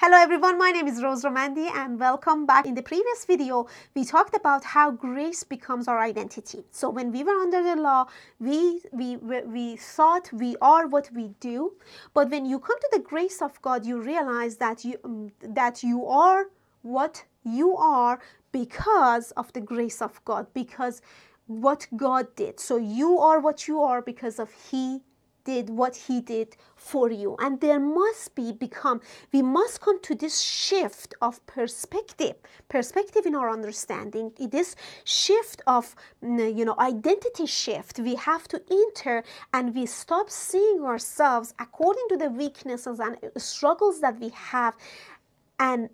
Hello everyone, my name is Rose Romandi and welcome back. In the previous video, we talked about how grace becomes our identity. So when we were under the law, we thought we are what we do. But when you come to the grace of God, you realize that you are what you are because of the grace of God, because what God did. So you are what you are because of He did what He did for you. And there must we must come to this shift of perspective in our understanding, this shift of identity shift. We have to enter and we stop seeing ourselves according to the weaknesses and struggles that we have, and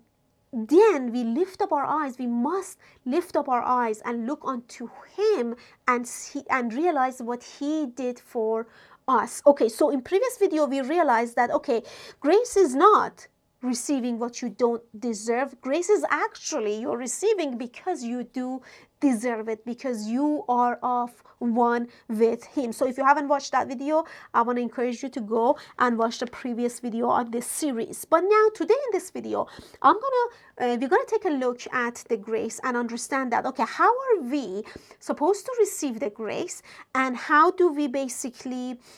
then we lift up our eyes. We must lift up our eyes and look unto Him and see and realize what He did for us. Okay, so in previous video we realized that grace is not receiving what you don't deserve. Grace is actually you're receiving because you do deserve it, because you are of one with Him. So if you haven't watched that video, I want to encourage you to go and watch the previous video on this series. But now today in this video, we're gonna take a look at the grace and understand that how are we supposed to receive the grace, and how do we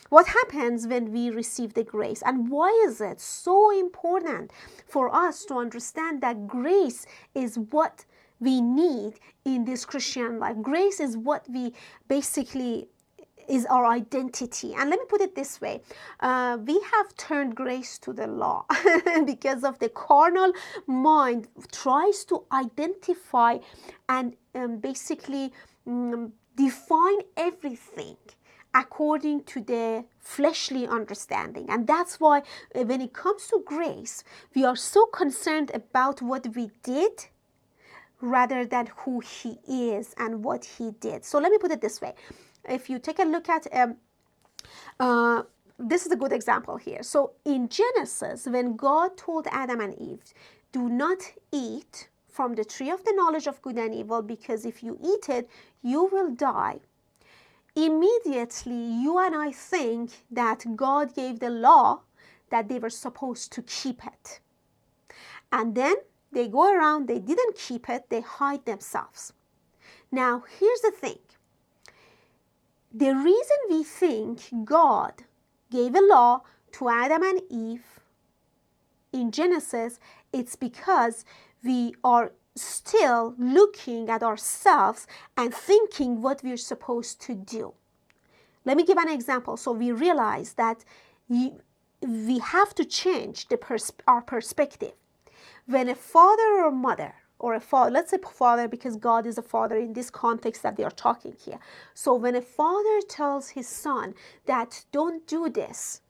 what happens when we receive the grace, and why is it so important for us to understand that grace is what we need in this Christian life. Grace is what we is our identity. And let me put it this way, we have turned grace to the law because of the carnal mind tries to identify and define everything according to the fleshly understanding. And that's why when it comes to grace, we are so concerned about what we did rather than who He is and what He did. So let me put it this way. If you take a look at, this is a good example here. So in Genesis, when God told Adam and Eve, do not eat from the tree of the knowledge of good and evil, because if you eat it, you will die. Immediately, you and I think that God gave the law that they were supposed to keep it. And then they go around, they didn't keep it, they hide themselves. Now, here's the thing. The reason we think God gave a law to Adam and Eve in Genesis, it's because we are still looking at ourselves and thinking what we're supposed to do. Let me give an example. So we realize that we have to change our perspective. When a father or mother, or a father, let's say father because God is a father in this context that they are talking here. So when a father tells his son that don't do this,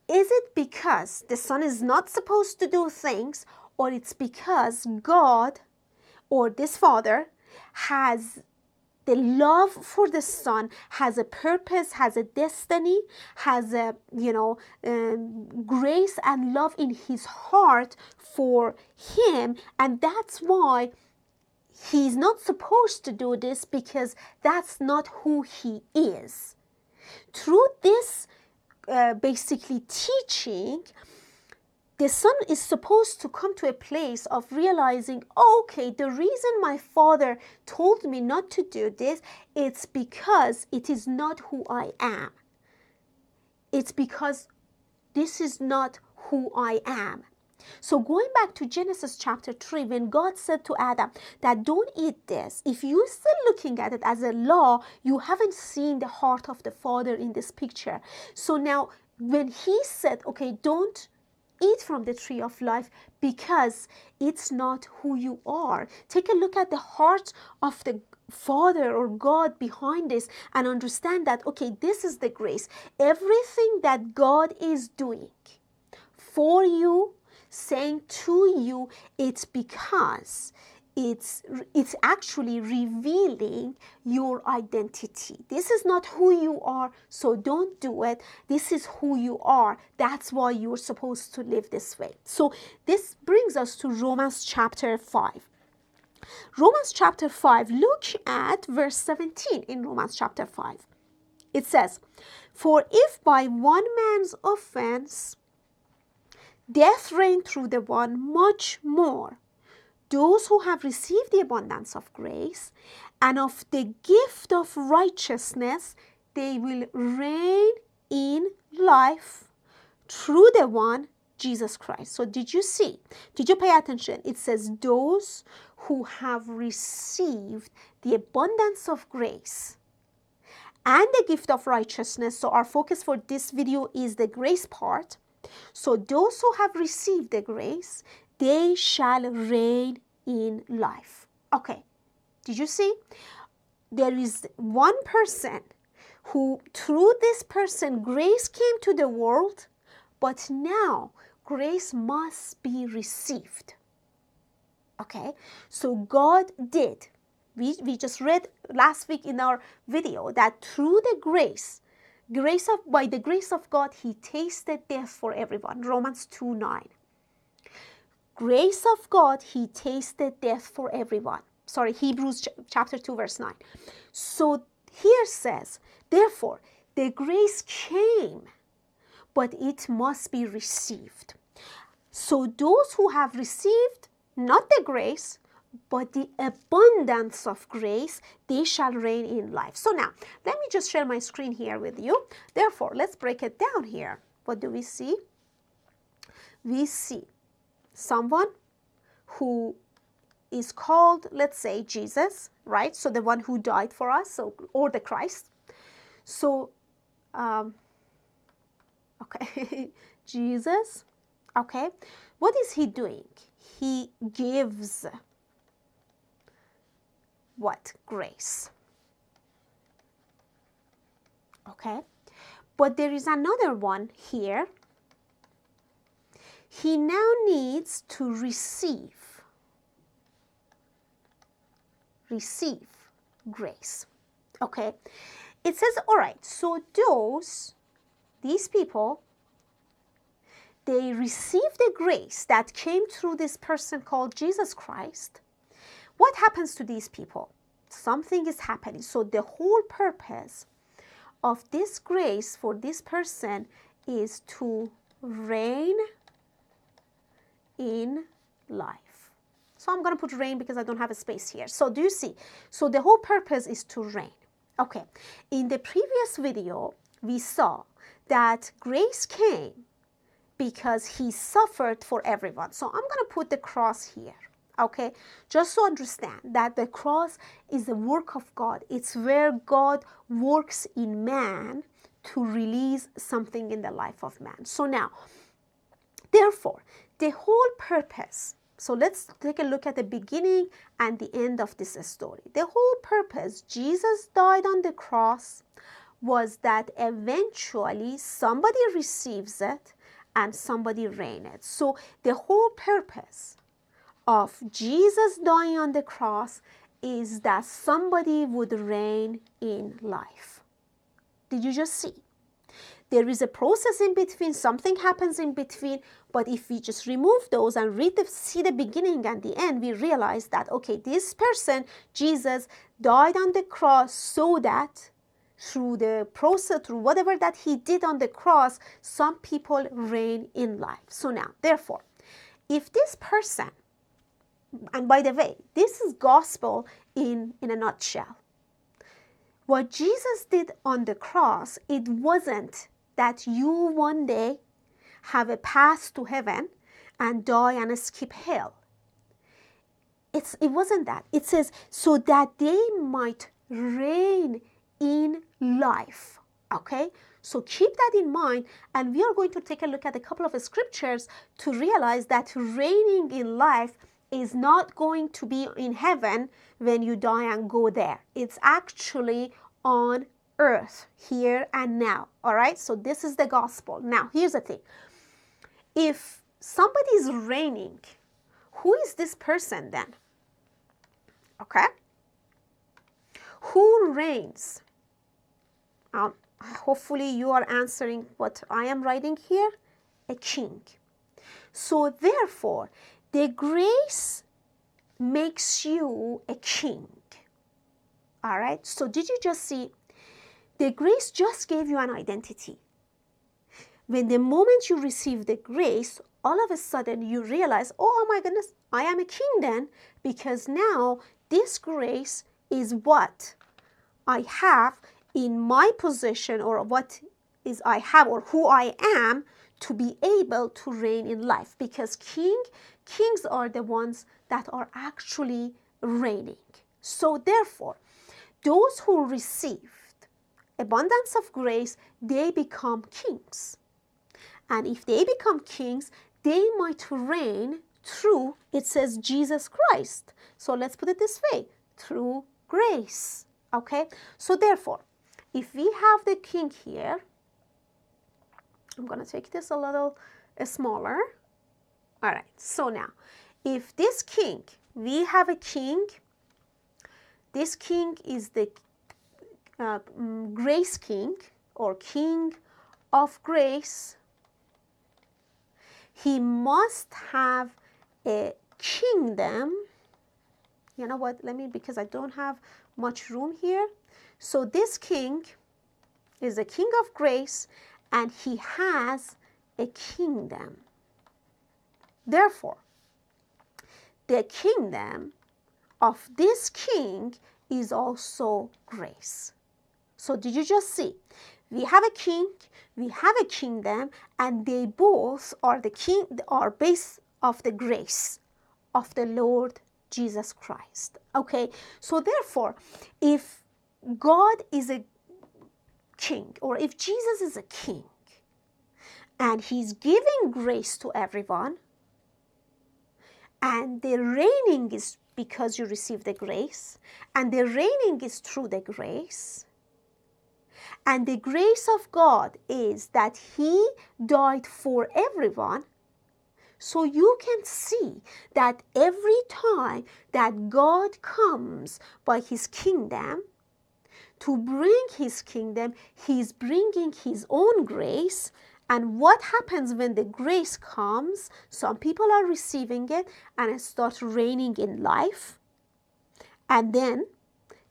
is it because the son is not supposed to do things, or it's because God or this father has the love for the son, has a purpose, has a destiny, has a grace and love in his heart for him, and that's why he's not supposed to do this, because that's not who he is. Through this teaching, the son is supposed to come to a place of realizing, the reason my father told me not to do this, it's because it is not who I am. It's because this is not who I am. So going back to Genesis chapter 3, when God said to Adam that don't eat this, if you're still looking at it as a law, you haven't seen the heart of the Father in this picture. So now when He said, don't eat from the tree of life because it's not who you are. Take a look at the heart of the Father or God behind this and understand that, this is the grace. Everything that God is doing for you, saying to you, it's because it's actually revealing your identity. This is not who you are, so don't do it. This is who you are. That's why you're supposed to live this way. So this brings us to Romans chapter 5. Romans chapter 5, look at verse 17 in Romans chapter 5. It says, for if by one man's offense death reigned through the one, much more those who have received the abundance of grace and of the gift of righteousness, they will reign in life through the one, Jesus Christ. So did you see? Did you pay attention? It says those who have received the abundance of grace and the gift of righteousness. So our focus for this video is the grace part. So those who have received the grace, they shall reign in life. Okay, did you see? There is one person who, through this person, grace came to the world, but now grace must be received. Okay, so God did. We just read last week in our video that through the by the grace of God, he tasted death for everyone. Romans 2:9. Grace of God, he tasted death for everyone. Sorry, Hebrews chapter 2, verse 9. So here says, therefore, the grace came, but it must be received. So those who have received not the grace, but the abundance of grace, they shall reign in life. So now, let me just share my screen here with you. Therefore, let's break it down here. What do we see? We see someone who is called, let's say, Jesus, right? So the one who died for us, so, or the Christ. So, okay, Jesus, okay. What is he doing? He gives what? Grace. Okay. But there is another one here. He now needs to receive grace. Okay. It says, all right, so these people, they received the grace that came through this person called Jesus Christ. What happens to these people? Something is happening. So the whole purpose of this grace for this person is to reign in life. So I'm going to put reign because I don't have a space here. So do you see? So the whole purpose is to reign. Okay. In the previous video, we saw that grace came because he suffered for everyone. So I'm going to put the cross here. Okay, just to understand that the cross is the work of God. It's where God works in man to release something in the life of man. So now, therefore, the whole purpose, so let's take a look at the beginning and the end of this story. The whole purpose, Jesus died on the cross, was that eventually somebody receives it and somebody reigns it. So the whole purpose of Jesus dying on the cross is that somebody would reign in life. Did you just see? There is a process in between, something happens in between, but if we just remove those and see the beginning and the end, we realize that, okay, this person, Jesus, died on the cross so that through the process, through whatever that he did on the cross, some people reign in life. So now, therefore, if this person, and by the way, this is gospel in a nutshell. What Jesus did on the cross, it wasn't that you one day have a path to heaven and die and skip hell. It wasn't that. It says so that they might reign in life. Okay? So keep that in mind, and we are going to take a look at a couple of scriptures to realize that reigning in life is not going to be in heaven when you die and go there. It's actually on earth, here and now. All right? So this is the gospel. Now, here's the thing. If somebody is reigning, who is this person then? Okay? Who reigns? Hopefully you are answering what I am writing here. A king. So therefore, the grace makes you a king. All right? So did you just see? The grace just gave you an identity. when the moment you receive the grace, all of a sudden you realize, oh my goodness, I am a king then, because now this grace is what I have in my possession, or what is I have, or who I am, to be able to reign in life. Because kings are the ones that are actually reigning. So therefore, those who received abundance of grace, they become kings. And if they become kings, they might reign through, it says, Jesus Christ. So let's put it this way, through grace. Okay? So therefore, if we have the king here, I'm going to take this a little smaller. All right. So now, if this king, we have a king, this king is the grace king, or king of grace. He must have a kingdom. You know what, let me, because I don't have much room here. So this king is a king of grace, and he has a kingdom. Therefore, the kingdom of this king is also grace. So did you just see? We have a king, we have a kingdom, and they both are the king, are based of the grace of the Lord Jesus Christ. Okay, so therefore, if God is a king, or if Jesus is a king, and he's giving grace to everyone, and the reigning is because you receive the grace, and the reigning is through the grace, and the grace of God is that he died for everyone. So you can see that every time that God comes by his kingdom to bring his kingdom, he's bringing his own grace. And what happens when the grace comes? Some people are receiving it and start reigning in life. And then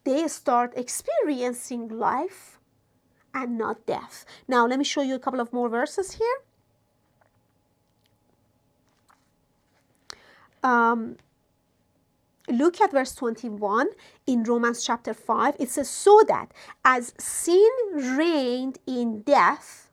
they start experiencing life and not death. Now, let me show you a couple of more verses here. Look at verse 21 in Romans chapter 5. It says, so that as sin reigned in death,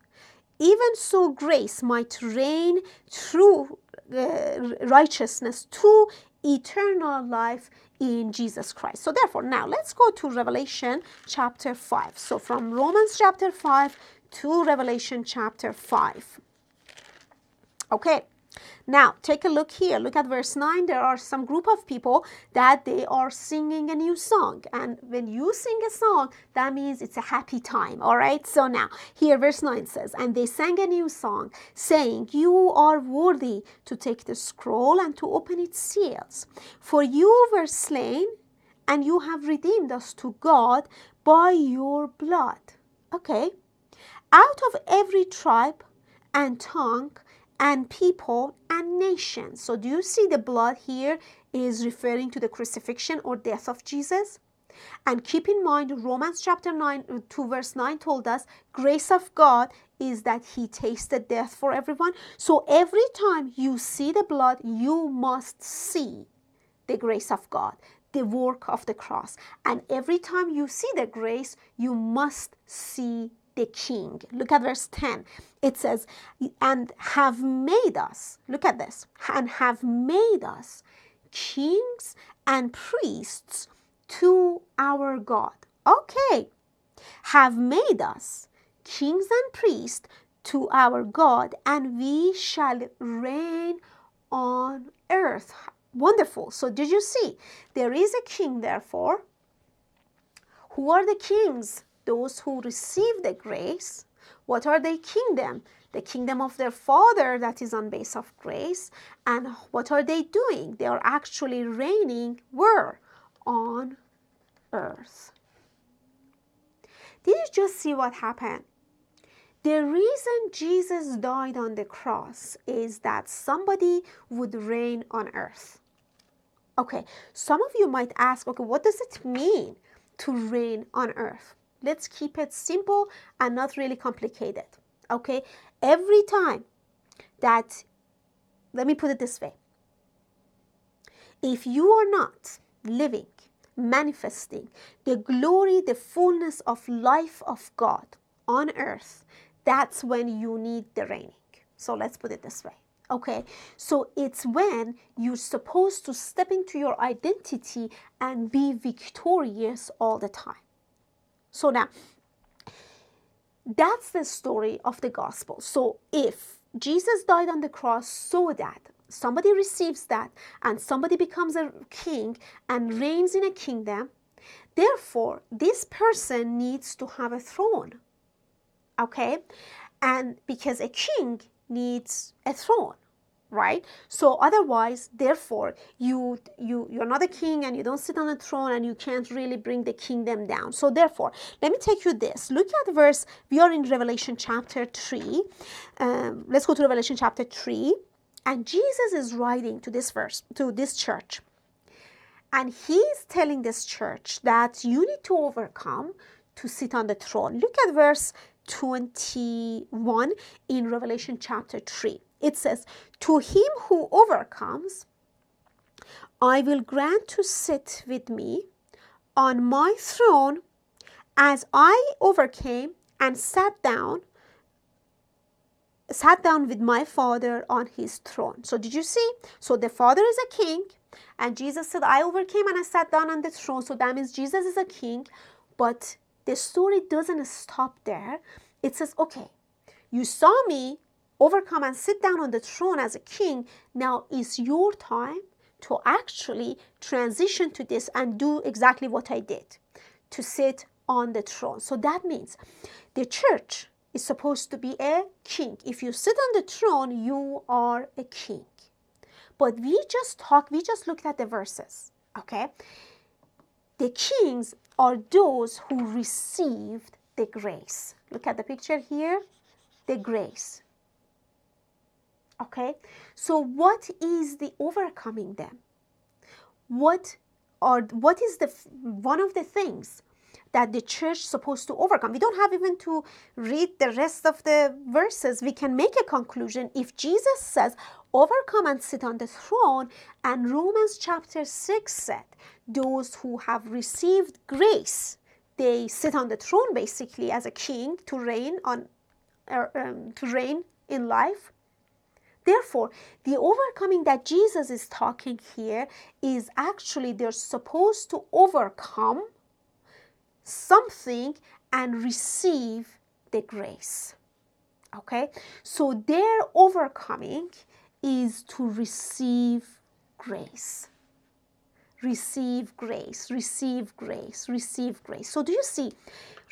even so grace might reign through righteousness to eternal life in Jesus Christ. So therefore, now let's go to Revelation chapter 5. So from Romans chapter 5 to Revelation chapter 5. Okay. Now, take a look here. Look at verse 9. There are some group of people that they are singing a new song. And when you sing a song, that means it's a happy time. All right? So now, here verse 9 says, and they sang a new song, saying, you are worthy to take the scroll and to open its seals. For you were slain, and you have redeemed us to God by your blood. Okay? Out of every tribe and tongue and people and nation. So do you see the blood here is referring to the crucifixion or death of Jesus? And keep in mind, Romans chapter 9 to verse 9 told us, grace of God is that he tasted death for everyone. So every time you see the blood, you must see the grace of God, the work of the cross. And every time you see the grace, you must see the king. Look at verse 10. It says, and have made us, look at this, and have made us kings and priests to our God. Okay. Have made us kings and priests to our God, and we shall reign on earth. Wonderful. So did you see? There is a king, therefore. Who are the kings? Those who receive the grace. What are their kingdom? The kingdom of their Father that is on base of grace. And what are they doing? They are actually reigning where? On earth. Did you just see what happened? The reason Jesus died on the cross is that somebody would reign on earth. Okay, some of you might ask, okay, what does it mean to reign on earth? Let's keep it simple and not really complicated. Okay, every time that, let me put it this way, if you are not living, manifesting the glory, the fullness of life of God on earth, that's when you need the reigning. So let's put it this way. Okay, so it's when you're supposed to step into your identity and be victorious all the time. So now, that's the story of the gospel. So if Jesus died on the cross so that somebody receives that and somebody becomes a king and reigns in a kingdom, therefore, this person needs to have a throne. Okay, and because a king needs a throne, right? So otherwise, therefore, you're not a king and you don't sit on a throne and you can't really bring the kingdom down. So therefore, let me take you this. Look at verse, we are in Revelation chapter 3. Let's go to Revelation chapter 3. And Jesus is writing to this verse, to this church. And he's telling this church that you need to overcome to sit on the throne. Look at verse 21 in Revelation chapter 3. It says, to him who overcomes, I will grant to sit with me on my throne as I overcame and sat down with my Father on his throne. So did you see? So the Father is a king, and Jesus said, I overcame and I sat down on the throne. So that means Jesus is a king. But the story doesn't stop there. It says, okay, you saw me overcome and sit down on the throne as a king. Now is your time to actually transition to this and do exactly what I did, to sit on the throne. So that means the church is supposed to be a king. If you sit on the throne, you are a king. But we just looked at the verses, okay? The kings are those who received the grace. Look at the picture here, the grace. Okay, so what is the overcoming them? What is the one of the things that the church is supposed to overcome? We don't have even to read the rest of the verses. We can make a conclusion. If Jesus says, overcome and sit on the throne, and Romans chapter 6 said, those who have received grace, they sit on the throne basically as a king to reign in life. Therefore, the overcoming that Jesus is talking here is actually they're supposed to overcome something and receive the grace. Okay? So their overcoming is to receive grace. Receive grace, receive grace, receive grace. So do you see?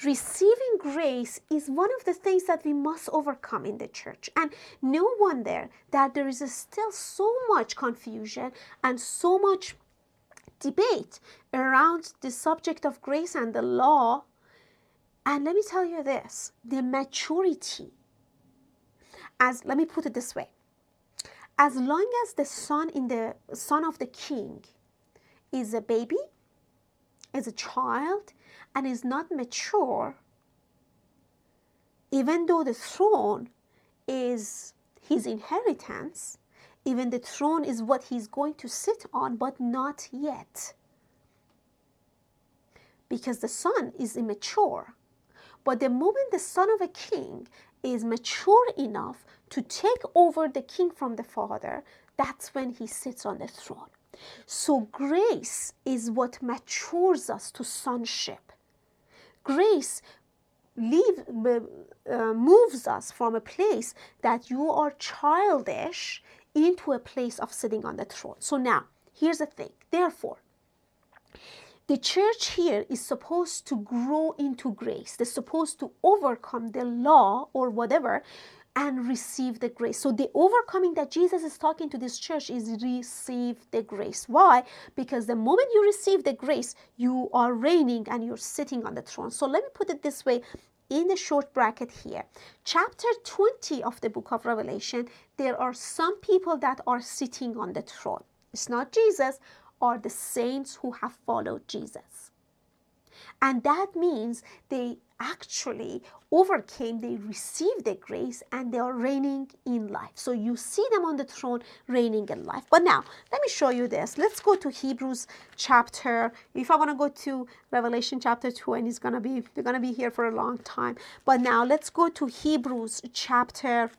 Receiving grace is one of the things that we must overcome in the church. And no wonder that there is still so much confusion and so much debate around the subject of grace and the law. And let me tell you this, the maturity, let me put it this way, as long as the son of the king is a baby, is a child, and is not mature, even though the throne is his inheritance, even the throne is what he's going to sit on, but not yet. Because the son is immature. But the moment the son of a king is mature enough to take over the king from the father, that's when he sits on the throne. So grace is what matures us to sonship. Grace moves us from a place that you are childish into a place of sitting on the throne. So now, here's the thing. Therefore, the church here is supposed to grow into grace. They're supposed to overcome the law or whatever and receive the grace. So the overcoming that Jesus is talking to this church is receive the grace. Why? Because the moment you receive the grace, you are reigning and you're sitting on the throne. So let me put it this way in the short bracket here. Chapter 20 of the book of Revelation, there are some people that are sitting on the throne. It's not Jesus, or the saints who have followed Jesus. And that means they actually overcame, they received the grace, and they are reigning in life. So you see them on the throne reigning in life. But now, let me show you this. Let's go to Hebrews chapter, if I want to go to Revelation chapter 2, and we're gonna be here for a long time. But now let's go to Hebrews chapter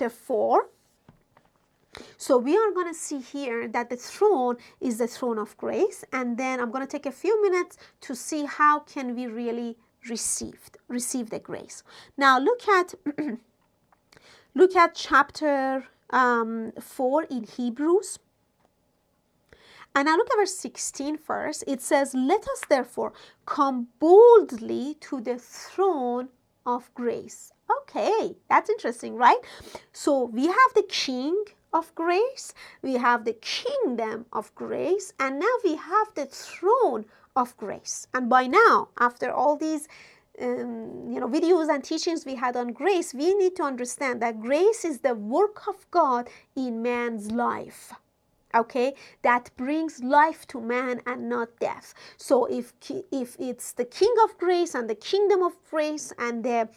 4. So we are going to see here that the throne is the throne of grace, and then I'm going to take a few minutes to see how can we really receive the grace. Now look at look at chapter 4 in Hebrews, and now look at verse 16 first. It says, "Let us therefore come boldly to the throne of grace." Okay, that's interesting, right? So we have the King of grace, we have the kingdom of grace, and now we have the throne of grace. And by now, after all these videos and teachings we had on grace, we need to understand that grace is the work of God in man's life. Okay, that brings life to man and not death. So if it's the King of grace and the kingdom of grace and the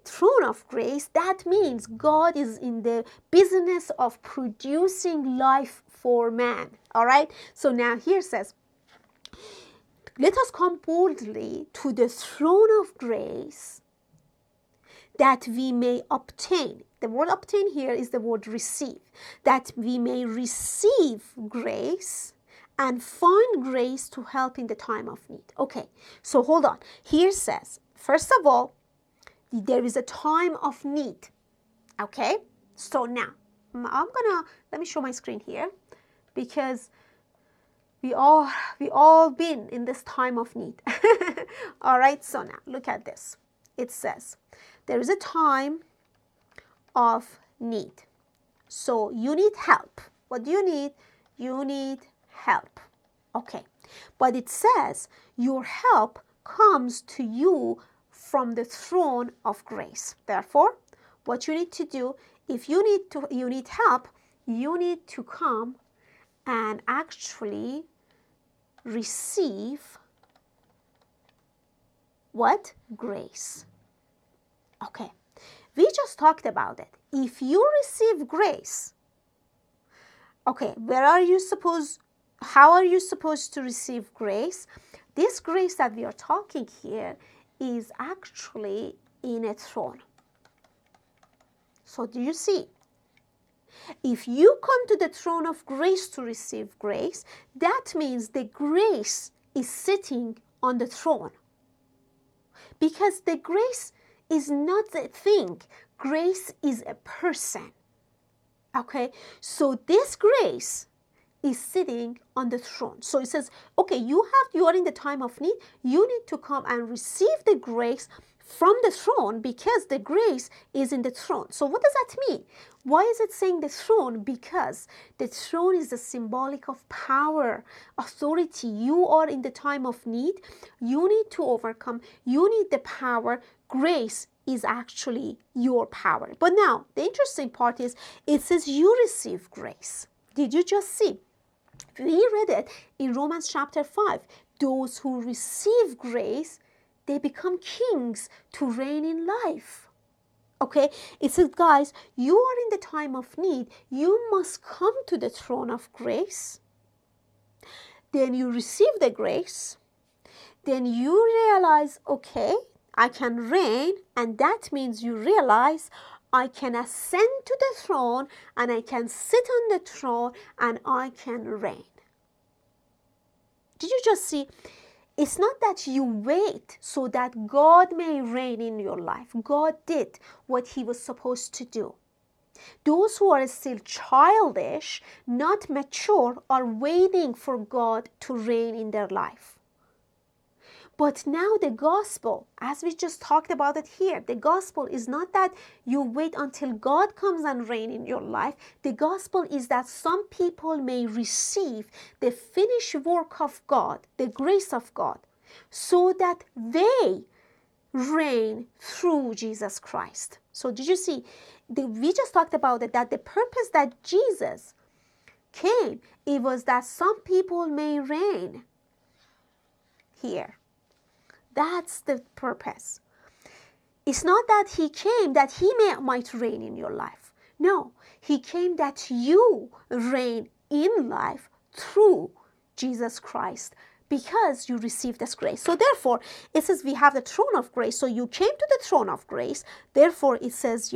throne of grace, that means God is in the business of producing life for man. All right, so now here says, "Let us come boldly to the throne of grace, that we may obtain." The word obtain here is the word receive. "That we may receive grace and find grace to help in the time of need." Okay, so hold on. Here says, first of all, there is a time of need. Okay, so now let me show my screen here, because we all been in this time of need. All right, so now look at this. It says there is a time of need. So you need help. What do you need? You need help. Okay, but it says your help comes to you from the throne of grace. Therefore, what you need to do, if you need help, you need to come and actually receive what? Grace. Okay, we just talked about it. If you receive grace, okay, how are you supposed to receive grace? This grace that we are talking here is actually in a throne. So do you see? If you come to the throne of grace to receive grace, that means the grace is sitting on the throne. Because the grace is not a thing. Grace is a person. Okay, so this grace is sitting on the throne. So it says, okay, you are in the time of need. You need to come and receive the grace from the throne, because the grace is in the throne. So what does that mean? Why is it saying the throne? Because the throne is the symbolic of power, authority. You are in the time of need. You need to overcome. You need the power. Grace is actually your power. But now, the interesting part is, it says you receive grace. Did you just see? We read it in Romans chapter 5. Those who receive grace, they become kings to reign in life. Okay, it says, guys, you are in the time of need. You must come to the throne of grace. Then you receive the grace. Then you realize, okay, I can reign, and that means you realize I can ascend to the throne, and I can sit on the throne, and I can reign. Did you just see? It's not that you wait so that God may reign in your life. God did what he was supposed to do. Those who are still childish, not mature, are waiting for God to reign in their life. But now the gospel, as we just talked about it here, the gospel is not that you wait until God comes and reign in your life. The gospel is that some people may receive the finished work of God, the grace of God, so that they reign through Jesus Christ. So did you see? We just talked about it, that the purpose that Jesus came, it was that some people may reign. here. That's the purpose. It's not that he came that he might reign in your life. No, he came that you reign in life through Jesus Christ, because you received this grace. So therefore, it says we have the throne of grace. So you came to the throne of grace. Therefore, it says,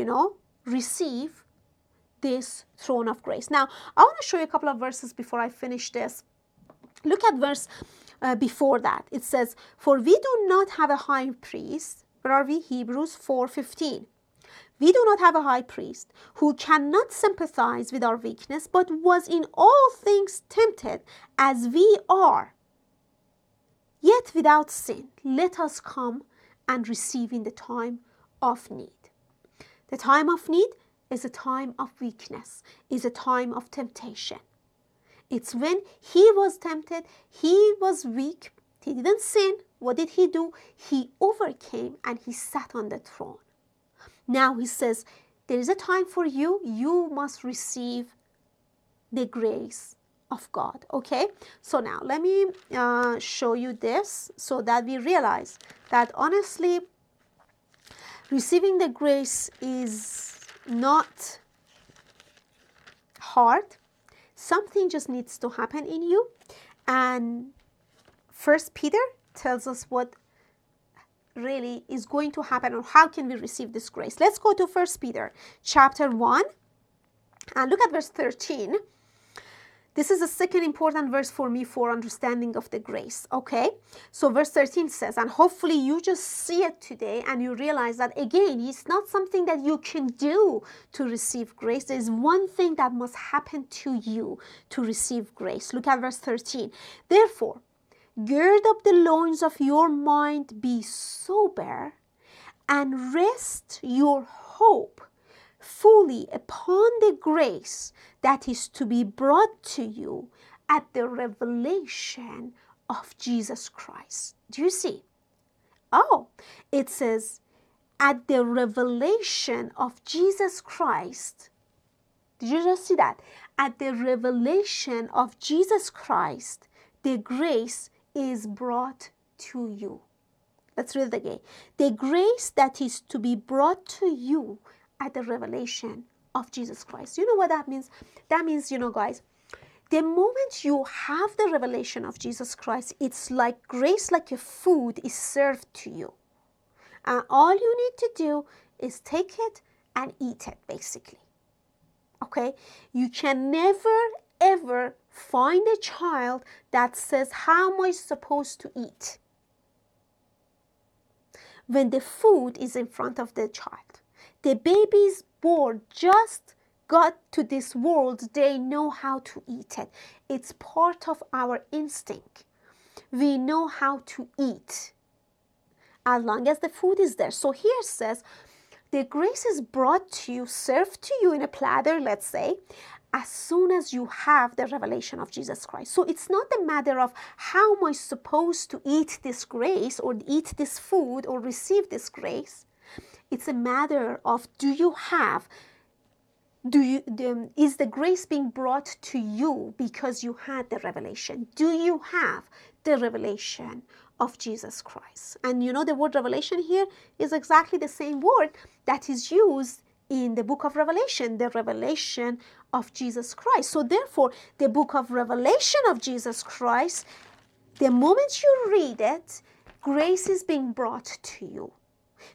receive this throne of grace. Now, I want to show you a couple of verses before I finish this. Look at verse before that. It says, for we do not have a high priest. Where are we? Hebrews 4:15. We do not have a high priest who cannot sympathize with our weakness, but was in all things tempted as we are, yet without sin. Let us come and receive in the time of need. The time of need is a time of weakness, is a time of temptation. It's when he was tempted, he was weak, he didn't sin. What did he do? He overcame and he sat on the throne. Now he says, there is a time for you. You must receive the grace of God. Okay? So now let me show you this so that we realize that honestly, receiving the grace is not hard. Something just needs to happen in you. And 1 Peter tells us what really is going to happen, or how can we receive this grace. Let's go to 1 Peter chapter 1 and look at verse 13. This is the second important verse for me for understanding of the grace. Okay, so verse 13 says, and hopefully you just see it today and you realize that again, it's not something that you can do to receive grace. There's one thing that must happen to you to receive grace. Look at verse 13. Therefore, gird up the loins of your mind, be sober, and rest your hope fully upon the grace that is to be brought to you at the revelation of Jesus Christ. Do you see? Oh, it says, at the revelation of Jesus Christ. Did you just see that? At the revelation of Jesus Christ, the grace is brought to you. Let's read it again. The grace that is to be brought to you at the revelation of Jesus Christ. You know what that means? That means, guys, the moment you have the revelation of Jesus Christ, it's like grace, like a food is served to you. And all you need to do is take it and eat it, basically. Okay? You can never, ever find a child that says, how am I supposed to eat? When the food is in front of the child. The baby's born, just got to this world, they know how to eat it. It's part of our instinct. We know how to eat as long as the food is there. So here it says, the grace is brought to you, served to you in a platter, let's say, as soon as you have the revelation of Jesus Christ. So it's not a matter of how am I supposed to eat this grace or eat this food or receive this grace. It's a matter of is the grace being brought to you because you had the revelation? Do you have the revelation of Jesus Christ? And the word revelation here is exactly the same word that is used in the book of Revelation, the revelation of Jesus Christ. So therefore, the book of Revelation of Jesus Christ, the moment you read it, grace is being brought to you.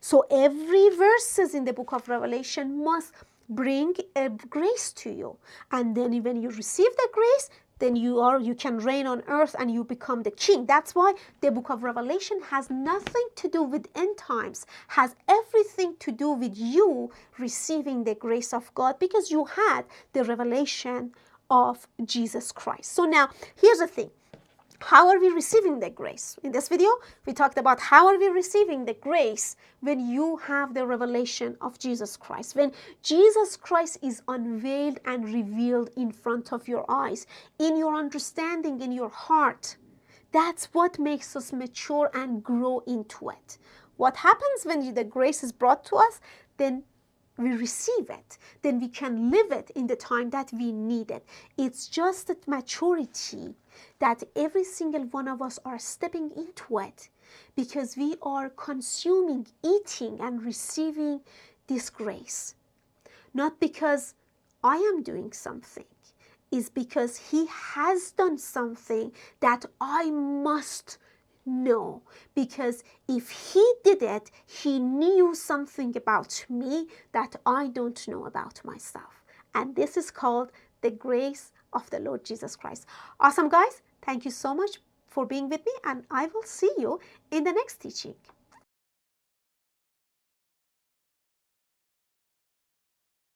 So every verses in the book of Revelation must bring a grace to you. And then when you receive the grace, then you can reign on earth and you become the king. That's why the book of Revelation has nothing to do with end times, has everything to do with you receiving the grace of God because you had the revelation of Jesus Christ. So now, here's the thing. How are we receiving the grace? In this video, we talked about how are we receiving the grace when you have the revelation of Jesus Christ. When Jesus Christ is unveiled and revealed in front of your eyes, in your understanding, in your heart. That's what makes us mature and grow into it. What happens when the grace is brought to us? Then we receive it, then we can live it in the time that we need it. It's just that maturity that every single one of us are stepping into it, because we are consuming, eating, and receiving this grace. Not because I am doing something, is because He has done something that I must know. Because if He did it, He knew something about me that I don't know about myself. And this is called the grace of the Lord Jesus Christ. Awesome, guys. Thank you so much for being with me, and I will see you in the next teaching.